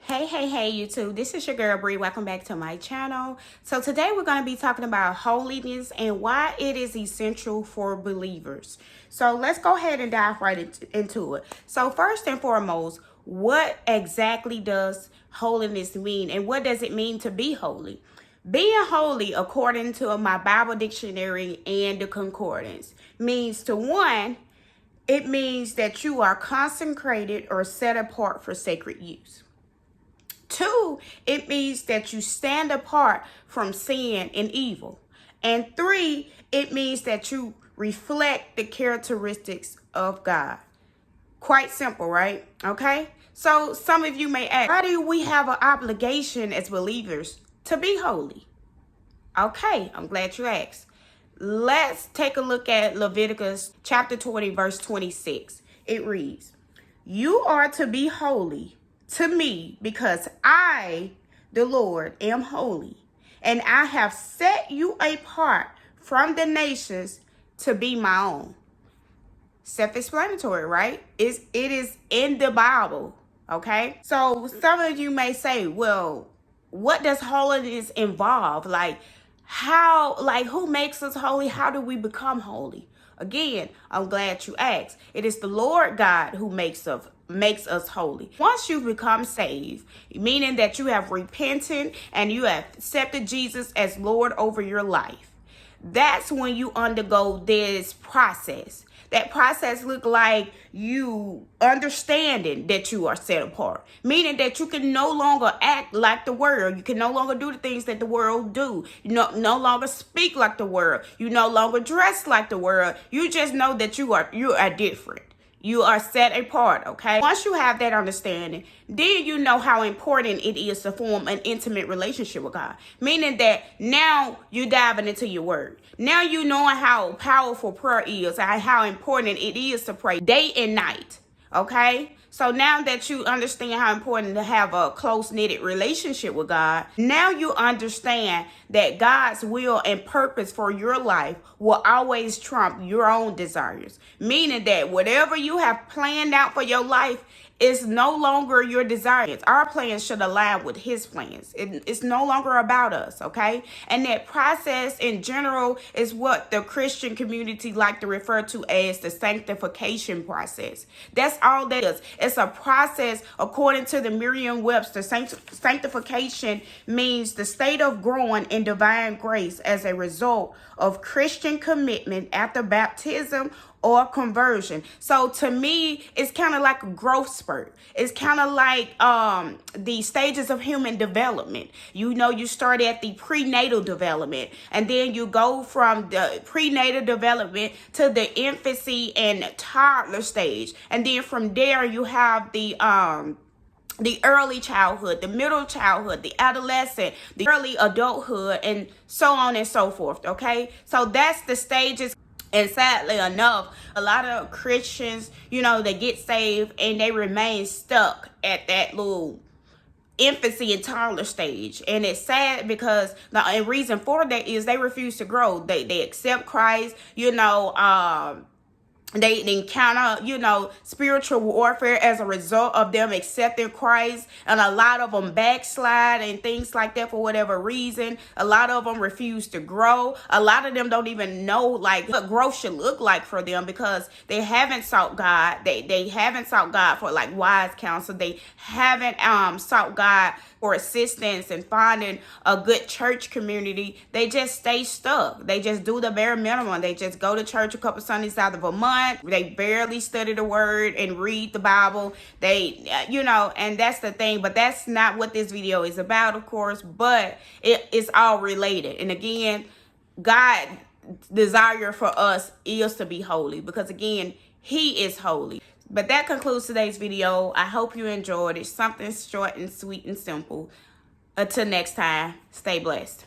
Hey YouTube, this is your girl Bree. Welcome back to my channel. So today we're going to be talking about holiness and why it is essential for believers. So let's go ahead and dive right into it. So first and foremost, what exactly does holiness mean and what does it mean to be holy? Being holy, according to my Bible dictionary and the concordance, means to one, it means that you are consecrated or set apart for sacred use. Two, it means that you stand apart from sin and evil. And three, it means that you reflect the characteristics of God. Quite simple, right? Okay. So some of you may ask, why do we have an obligation as believers to be holy? Okay, I'm glad you asked. Let's take a look at Leviticus chapter 20, verse 26. It reads, "You are to be holy to me, because I, the Lord, am holy, and I have set you apart from the nations to be my own." Self-explanatory, right? It is in the Bible, okay? So some of you may say, well, what does holiness involve? Who makes us holy? How do we become holy? Again, I'm glad you asked. It is the Lord God who makes us holy. Once you become saved, meaning that you have repented and you have accepted Jesus as Lord over your life, that's when you undergo this process. That process look like you understanding that you are set apart, meaning that you can no longer act like the world. You can no longer do the things that the world do. You no longer speak like the world. You no longer dress like the world. You just know that you are different. You are set apart, okay? Once you have that understanding, then you know how important it is to form an intimate relationship with God. Meaning that now you're diving into your word. Now you know how powerful prayer is and how important it is to pray day and night, okay? So now that you understand how important to have a close-knitted relationship with God, now you understand that God's will and purpose for your life will always trump your own desires. Meaning that whatever you have planned out for your life is no longer your desires. Our plans should align with his plans. It's no longer about us, okay? And that process in general is what the Christian community like to refer to as the sanctification process. That's all that is. It's a process according to the Merriam-Webster. Sanctification means the state of growing in divine grace as a result of Christian commitment after baptism or conversion. So to me, it's kind of like a growth spurt. It's kind of like the stages of human development. You know, you start at the prenatal development, and then you go from the prenatal development to the infancy and toddler stage. And then from there, you have the early childhood, the middle childhood, the adolescent, the early adulthood, and so on and so forth, okay? So that's the stages. And sadly enough, a lot of Christians, they get saved and they remain stuck at that little infancy and toddler stage. And it's sad because the reason for that is they refuse to grow. They accept Christ, they encounter, spiritual warfare as a result of them accepting Christ. And a lot of them backslide and things like that for whatever reason. A lot of them refuse to grow. A lot of them don't even know what growth should look like for them because they haven't sought God. They haven't sought God for wise counsel. They haven't sought God for assistance and finding a good church community. They just stay stuck. They just do the bare minimum. They just go to church a couple Sundays out of a month. They barely study the word and read the Bible. And that's the thing. But that's not what this video is about, of course. But it's all related. And again, God's desire for us is to be holy because, again, he is holy. But that concludes today's video. I hope you enjoyed it. Something short and sweet and simple. Until next time, stay blessed.